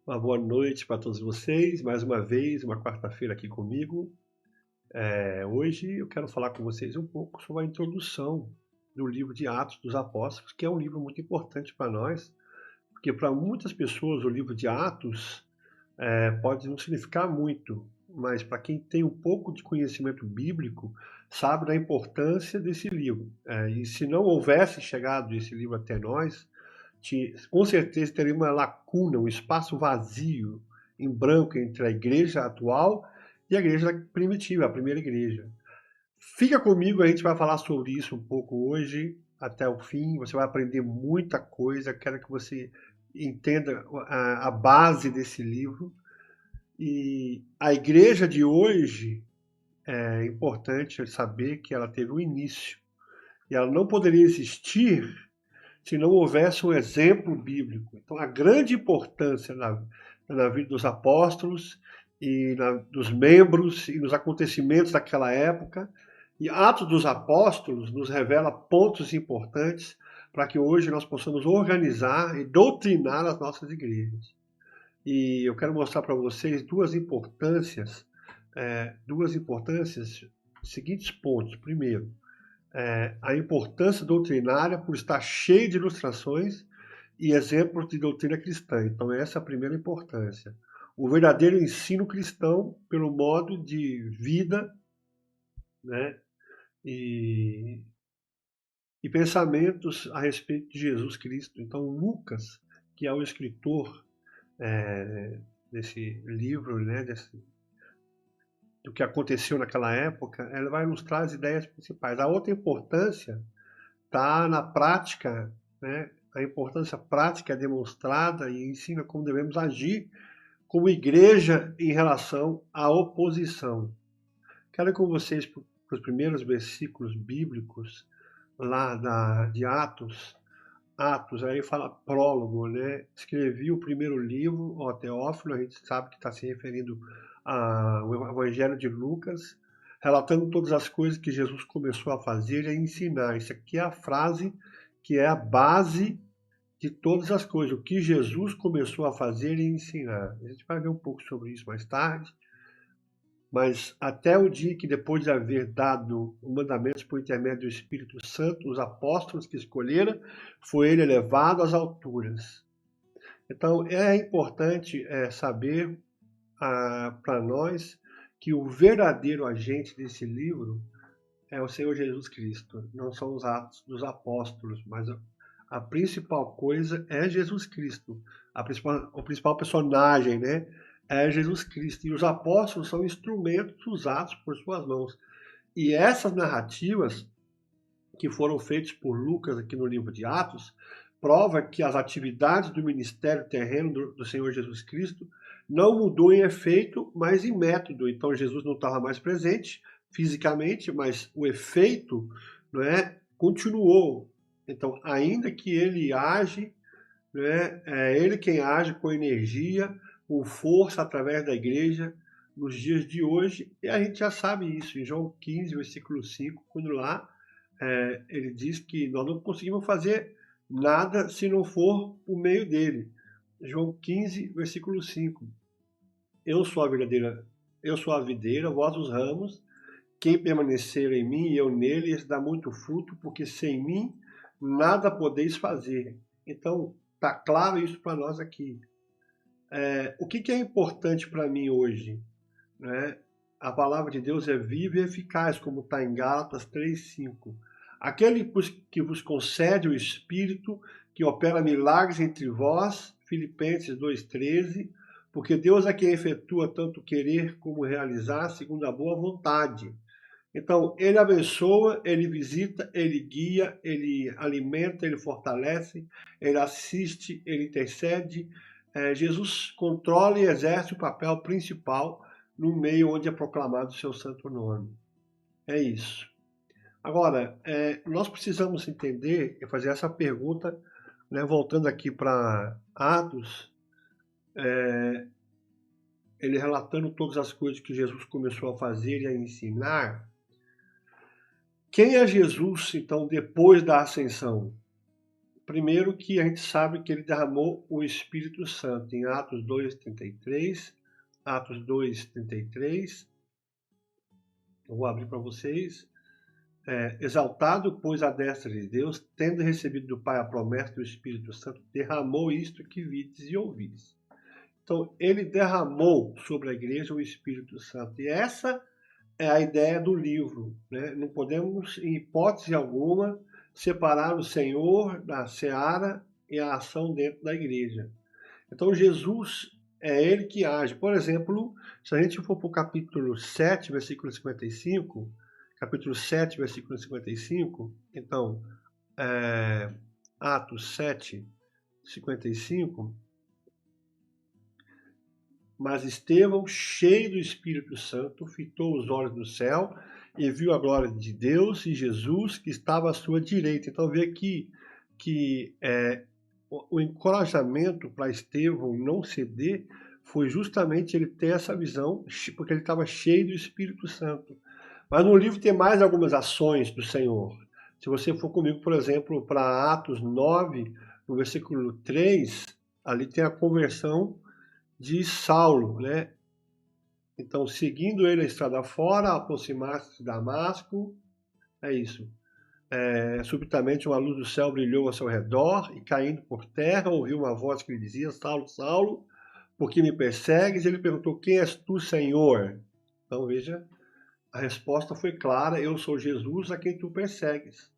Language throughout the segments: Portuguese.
Uma boa noite para todos vocês, mais uma vez, uma quarta-feira aqui comigo. Hoje eu quero falar com vocês um pouco sobre a introdução do livro de Atos dos Apóstolos, que é um livro muito importante para nós, porque para muitas pessoas o livro de Atos pode não significar muito, mas para quem tem um pouco de conhecimento bíblico, sabe da importância desse livro. E se não houvesse chegado esse livro até nós, com certeza teria uma lacuna, um espaço vazio, em branco, entre a igreja atual e a igreja primitiva, a primeira igreja. Fica comigo, a gente vai falar sobre isso um pouco hoje, até o fim. Você vai aprender muita coisa. Quero que você entenda a base desse livro. E a igreja de hoje é importante saber que ela teve um início. E ela não poderia existir se não houvesse um exemplo bíblico. Então, a grande importância na vida dos apóstolos e dos membros e nos acontecimentos daquela época. E Atos dos Apóstolos nos revela pontos importantes para que hoje nós possamos organizar e doutrinar as nossas igrejas. E eu quero mostrar para vocês duas importâncias, seguintes pontos. Primeiro, a importância doutrinária por estar cheio de ilustrações e exemplos de doutrina cristã. Então, essa é a primeira importância. O verdadeiro ensino cristão pelo modo de vida, né, e, e pensamentos a respeito de Jesus Cristo. Então, Lucas, que é o escritor desse livro, né, do que aconteceu naquela época, ela vai ilustrar as ideias principais. A outra importância está na prática, né? A importância prática é demonstrada e ensina como devemos agir como igreja em relação à oposição. Quero ir com vocês para os primeiros versículos bíblicos lá de Atos. Atos, aí fala prólogo, né? Escrevi o primeiro livro, ó, Teófilo, a gente sabe que está se referindo ao Evangelho de Lucas, relatando todas as coisas que Jesus começou a fazer e a ensinar. Isso aqui é a frase que é a base de todas as coisas, o que Jesus começou a fazer e ensinar. A gente vai ver um pouco sobre isso mais tarde, mas até o dia que, depois de haver dado os mandamentos por intermédio do Espírito Santo, os apóstolos que escolheram, foi ele elevado às alturas. Então, é importante saber para nós que o verdadeiro agente desse livro é o Senhor Jesus Cristo. Não são os atos dos apóstolos, mas a principal coisa é Jesus Cristo. O principal personagem, né? É Jesus Cristo. E os apóstolos são instrumentos usados por suas mãos. E essas narrativas que foram feitas por Lucas aqui no livro de Atos prova que as atividades do ministério terreno do Senhor Jesus Cristo não mudou em efeito, mas em método. Então Jesus não estava mais presente fisicamente, mas o efeito, não é, continuou. Então, ainda que ele age, né, é ele quem age com energia, com força através da igreja nos dias de hoje, e a gente já sabe isso em João 15, versículo 5, quando lá ele diz que nós não conseguimos fazer nada se não for por meio dele. João 15, versículo 5. Eu sou a verdadeira, eu sou a videira, vós os ramos. Quem permanecer em mim e eu nele, esse dá muito fruto, porque sem mim nada podeis fazer. Então, está claro isso para nós aqui. O que é importante para mim hoje? Né? A palavra de Deus é viva e eficaz, como está em Gálatas 3:5. Aquele que vos concede o Espírito, que opera milagres entre vós, Filipenses 2:13, porque Deus é quem efetua tanto querer como realizar, segundo a boa vontade. Então, ele abençoa, ele visita, ele guia, ele alimenta, ele fortalece, ele assiste, ele intercede. Jesus controla e exerce o papel principal no meio onde é proclamado o seu santo nome. É isso. Agora, nós precisamos entender e fazer essa pergunta, né, voltando aqui para Atos, ele relatando todas as coisas que Jesus começou a fazer e a ensinar. Quem é Jesus, então, depois da ascensão? primeiro que a gente sabe que ele derramou o Espírito Santo em Atos 2:33, Atos 2:33. Eu vou abrir para vocês. Exaltado, pois, à destra de Deus, tendo recebido do Pai a promessa do Espírito Santo, derramou isto que vides e ouvis. Então, ele derramou sobre a igreja o Espírito Santo. E essa é a ideia do livro, né? Não podemos, em hipótese alguma, separar o Senhor da seara e a ação dentro da igreja. Então, Jesus é ele que age. Por exemplo, se a gente for para o capítulo 7, versículo 55, capítulo 7, versículo 55, então, Atos 7, 55, mas Estevão, cheio do Espírito Santo, fitou os olhos no céu e viu a glória de Deus e Jesus que estava à sua direita. Então vê que o encorajamento para Estevão não ceder foi justamente ele ter essa visão, porque ele estava cheio do Espírito Santo. Mas no livro tem mais algumas ações do Senhor. Se você for comigo, por exemplo, para Atos 9, no versículo 3, ali tem a conversão de Saulo, né? Então, seguindo ele a estrada fora, aproximar-se de Damasco, é isso. Subitamente uma luz do céu brilhou ao seu redor e, caindo por terra, ouviu uma voz que lhe dizia: Saulo, Saulo, por que me persegues? Ele perguntou: quem és tu, Senhor? Então, veja, a resposta foi clara: eu sou Jesus a quem tu persegues.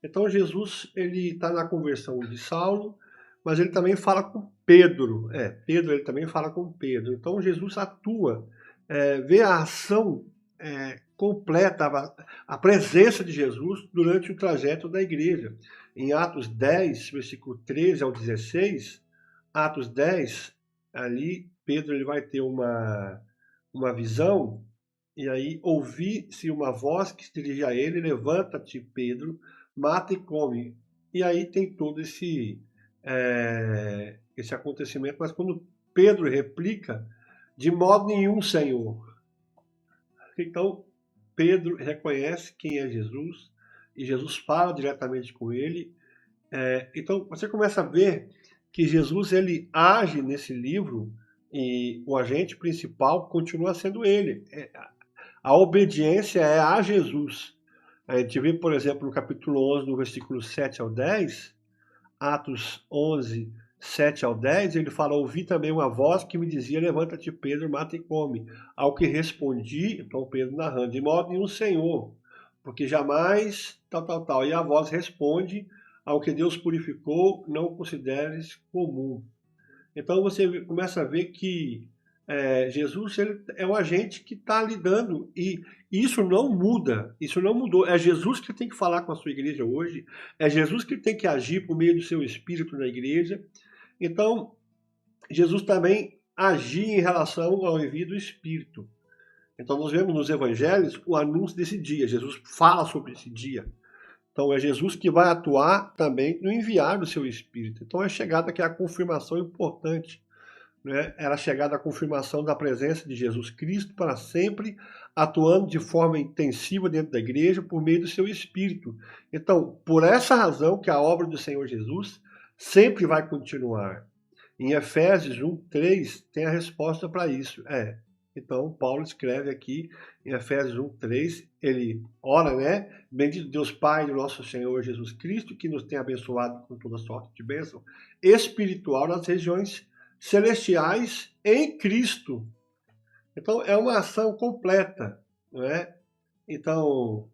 Então, Jesus ele está na conversão de Saulo, mas ele também fala com Pedro. Pedro ele também fala com Pedro. Então, Jesus atua, vê a ação completa, a presença de Jesus durante o trajeto da igreja. Em Atos 10, versículo 13 ao 16, Atos 10, ali Pedro ele vai ter uma visão, e aí ouvi-se uma voz que se dirigia a ele: levanta-te, Pedro, mata e come. E aí tem todo esse acontecimento, mas quando Pedro replica: de modo nenhum, Senhor. Então, Pedro reconhece quem é Jesus, e Jesus fala diretamente com ele. Então, você começa a ver que Jesus ele age nesse livro, e o agente principal continua sendo ele. A obediência é a Jesus. A gente vê, por exemplo, no capítulo 11, no versículo 7 ao 10, Atos 11, 7 ao 10, ele fala: ouvi também uma voz que me dizia: levanta-te, Pedro, mata e come. Ao que respondi, então Pedro narrando: de modo nenhum, Senhor, porque jamais, tal. E a voz responde: ao que Deus purificou, não o consideres comum. Então você começa a ver que Jesus ele é um agente que está lidando, e isso não muda, isso não mudou. É Jesus que tem que falar com a sua igreja hoje, é Jesus que tem que agir por meio do seu Espírito na igreja. Então, Jesus também agia em relação ao envio do Espírito. Então, nós vemos nos evangelhos o anúncio desse dia, Jesus fala sobre esse dia. Então, é Jesus que vai atuar também no enviar do seu Espírito. Então, é chegada que é a confirmação importante, né? Era chegada a confirmação da presença de Jesus Cristo para sempre, atuando de forma intensiva dentro da igreja por meio do seu Espírito. Então, por essa razão que a obra do Senhor Jesus sempre vai continuar. Em Efésios 1:3 tem a resposta para isso. Então, Paulo escreve aqui em Efésios 1:3, ele ora, né? Bendito Deus Pai do nosso Senhor Jesus Cristo, que nos tem abençoado com toda sorte de bênção espiritual nas regiões celestiais em Cristo. Então, é uma ação completa, não é? Então,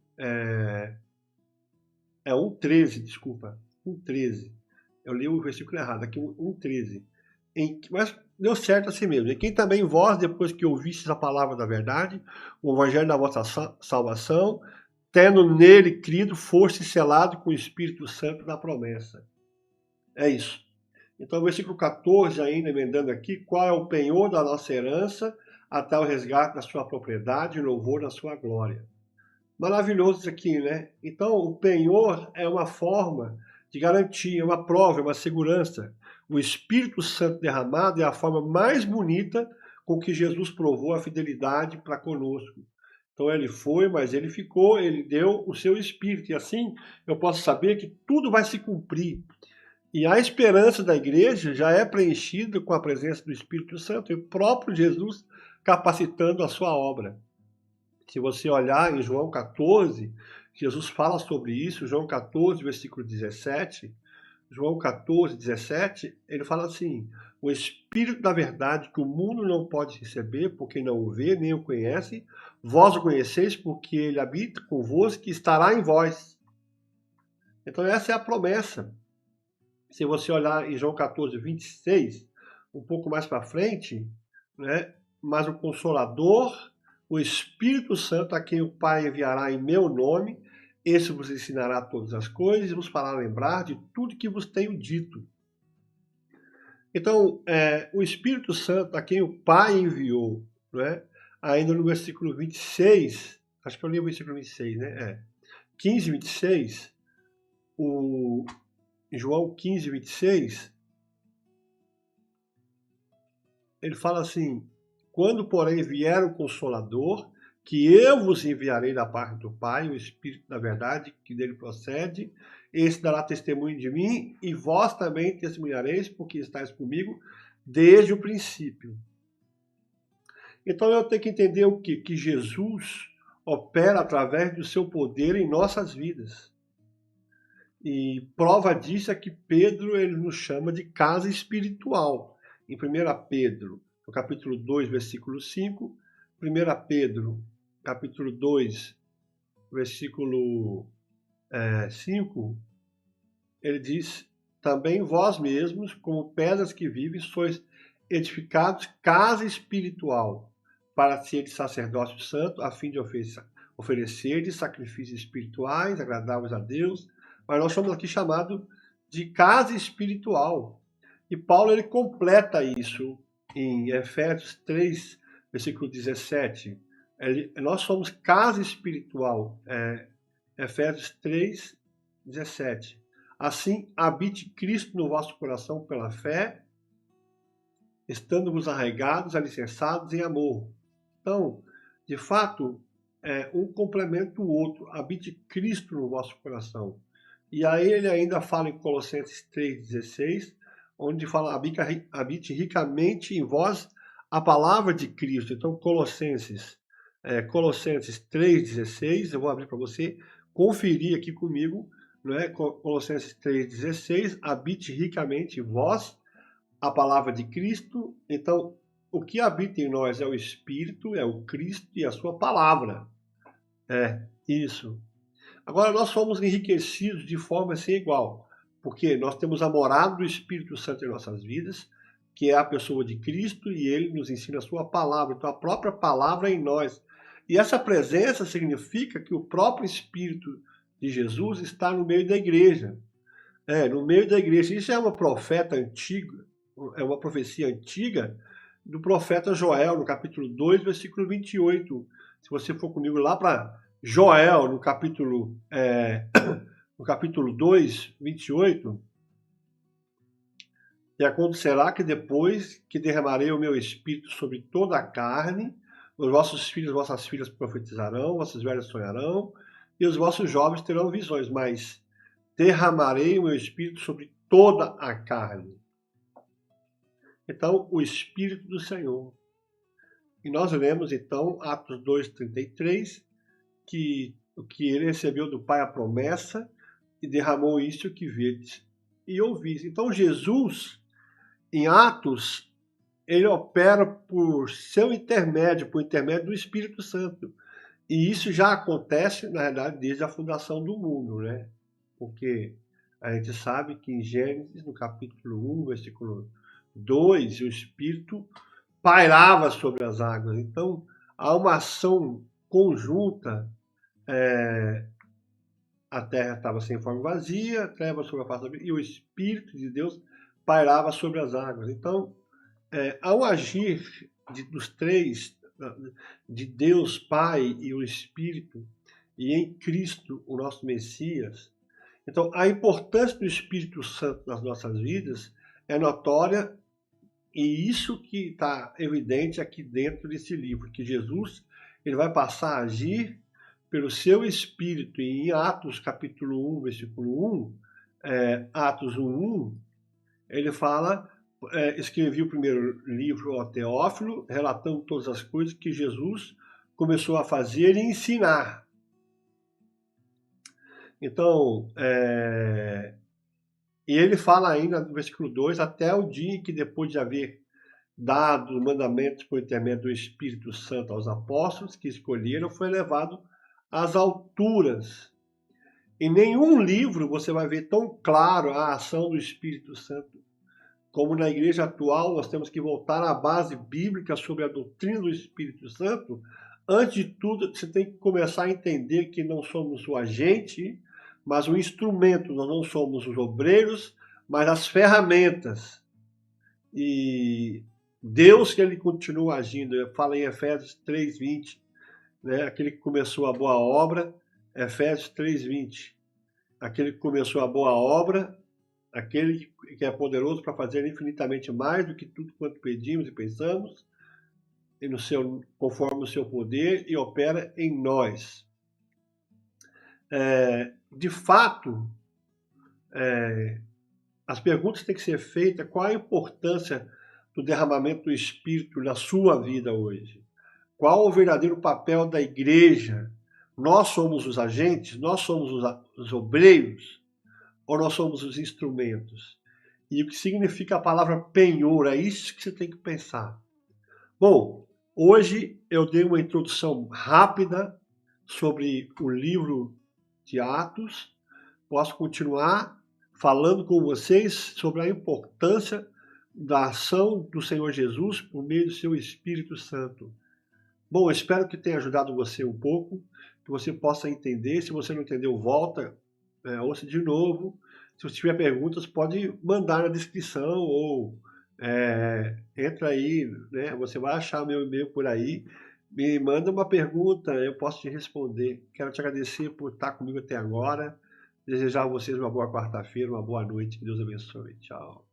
1:13, desculpa, 1:13. Eu li o versículo errado, aqui 1:13. Mas deu certo assim mesmo. E quem também vós, depois que ouvistes a palavra da verdade, o evangelho da vossa salvação, tendo nele crido, foste selado com o Espírito Santo da promessa. É isso. Então, versículo 14, ainda emendando aqui: qual é o penhor da nossa herança, até o resgate da sua propriedade e louvor da sua glória. Maravilhoso isso aqui, né? Então, o penhor é uma forma de garantia, uma prova, uma segurança. O Espírito Santo derramado é a forma mais bonita com que Jesus provou a fidelidade para conosco. Então ele foi, mas ele ficou, ele deu o seu Espírito. E assim eu posso saber que tudo vai se cumprir. E a esperança da igreja já é preenchida com a presença do Espírito Santo, e o próprio Jesus capacitando a sua obra. Se você olhar em João 14, Jesus fala sobre isso, João 14, versículo 17, João 14, 17, ele fala assim: o Espírito da verdade que o mundo não pode receber, porque não o vê, nem o conhece, vós o conheceis, porque ele habita convosco e estará em vós. Então essa é a promessa. Se você olhar em João 14, 26, um pouco mais para frente, né? Mas o Consolador, o Espírito Santo, a quem o Pai enviará em meu nome, esse vos ensinará todas as coisas e vos fará lembrar de tudo que vos tenho dito. Então, o Espírito Santo, a quem o Pai enviou, né? Ainda no versículo 26, acho que eu li o versículo 26, né? 15, 26, em João 15, 26, ele fala assim: quando, porém, vier o Consolador, que eu vos enviarei da parte do Pai, o Espírito da verdade que dele procede, esse dará testemunho de mim, e vós também testemunhareis, porque estáis comigo desde o princípio. Então eu tenho que entender o quê? Que Jesus opera através do seu poder em nossas vidas. E prova disso é que Pedro ele nos chama de casa espiritual. Em 1 Pedro, no capítulo 2, versículo 5, 1 Pedro, capítulo 2, versículo 5, ele diz: também vós mesmos, como pedras que vivem, sois edificados casa espiritual, para ser de sacerdócio santo, a fim de oferecer sacrifícios espirituais, agradáveis a Deus. Mas nós somos aqui chamados de casa espiritual. E Paulo ele completa isso em Efésios 3, versículo 17. Nós somos casa espiritual. Efésios 3, 17. Assim, habite Cristo no vosso coração pela fé, estando-vos arraigados, alicerçados em amor. Então, de fato, um complementa o outro. Habite Cristo no vosso coração. E aí ele ainda fala em Colossenses 3,16, onde fala: habite ricamente em vós a palavra de Cristo. Então, Colossenses 3,16, eu vou abrir para você conferir aqui comigo, né? Colossenses 3,16, habite ricamente em vós a palavra de Cristo. Então, o que habita em nós é o Espírito, é o Cristo e a sua palavra. Isso. Agora, nós somos enriquecidos de forma sem igual, porque nós temos a morada do Espírito Santo em nossas vidas, que é a pessoa de Cristo, e ele nos ensina a sua palavra, então a própria palavra é em nós. E essa presença significa que o próprio Espírito de Jesus está no meio da igreja. No meio da igreja. Isso é uma profeta antiga, é uma profecia antiga do profeta Joel, no capítulo 2, versículo 28. Se você for comigo lá para Joel, no capítulo 2, 28, e acontecerá que depois que derramarei o meu espírito sobre toda a carne, os vossos filhos e vossas filhas profetizarão, vossos velhos sonharão, e os vossos jovens terão visões, mas derramarei o meu espírito sobre toda a carne. Então, o Espírito do Senhor. E nós lemos, então, Atos 2,33, que ele recebeu do Pai a promessa e derramou isso que vedes e ouvis. Então, Jesus, em Atos, ele opera por seu intermédio, por intermédio do Espírito Santo. E isso já acontece, na realidade, desde a fundação do mundo, né? Porque a gente sabe que em Gênesis, no capítulo 1, versículo 2, o Espírito pairava sobre as águas. Então, há uma ação conjunta. A terra estava sem forma, vazia, trevas sobre a face da vida, e o Espírito de Deus pairava sobre as águas. Então, ao agir dos três, de Deus Pai e o Espírito, e em Cristo, o nosso Messias, então a importância do Espírito Santo nas nossas vidas é notória, e isso que está evidente aqui dentro desse livro, que Jesus ele vai passar a agir pelo seu Espírito. E em Atos capítulo 1, versículo 1, Atos 1:1, ele fala, escrevi o primeiro livro ao Teófilo, relatando todas as coisas que Jesus começou a fazer e ensinar. Então, e ele fala ainda no versículo 2, até o dia em que, depois de haver dado os mandamentos por intermédio do Espírito Santo aos apóstolos que escolheram, foi levado às alturas. Em nenhum livro você vai ver tão claro a ação do Espírito Santo como na igreja atual. Nós temos que voltar à base bíblica sobre a doutrina do Espírito Santo. Antes de tudo, você tem que começar a entender que não somos o agente, mas o instrumento. Nós não somos os obreiros, mas as ferramentas. E Deus, que ele continua agindo. Eu falo em Efésios 3:20, né? Aquele que começou a boa obra, Efésios 3:20. Aquele que começou a boa obra, aquele que é poderoso para fazer infinitamente mais do que tudo quanto pedimos e pensamos, e conforme o seu poder, e opera em nós. De fato, as perguntas têm que ser feitas: qual a importância do derramamento do Espírito na sua vida hoje? Qual o verdadeiro papel da igreja? Nós somos os agentes? Nós somos os obreiros? Ou nós somos os instrumentos? E o que significa a palavra penhor? É isso que você tem que pensar. Bom, hoje eu dei uma introdução rápida sobre o livro de Atos. Posso continuar falando com vocês sobre a importância da ação do Senhor Jesus por meio do seu Espírito Santo. Bom, eu espero que tenha ajudado você um pouco, que você possa entender. Se você não entendeu, volta, ouça de novo. Se você tiver perguntas, pode mandar na descrição ou entra aí, né? Você vai achar meu e-mail por aí. Me manda uma pergunta, eu posso te responder. Quero te agradecer por estar comigo até agora. Desejar a vocês uma boa quarta-feira, uma boa noite. Que Deus abençoe. Tchau.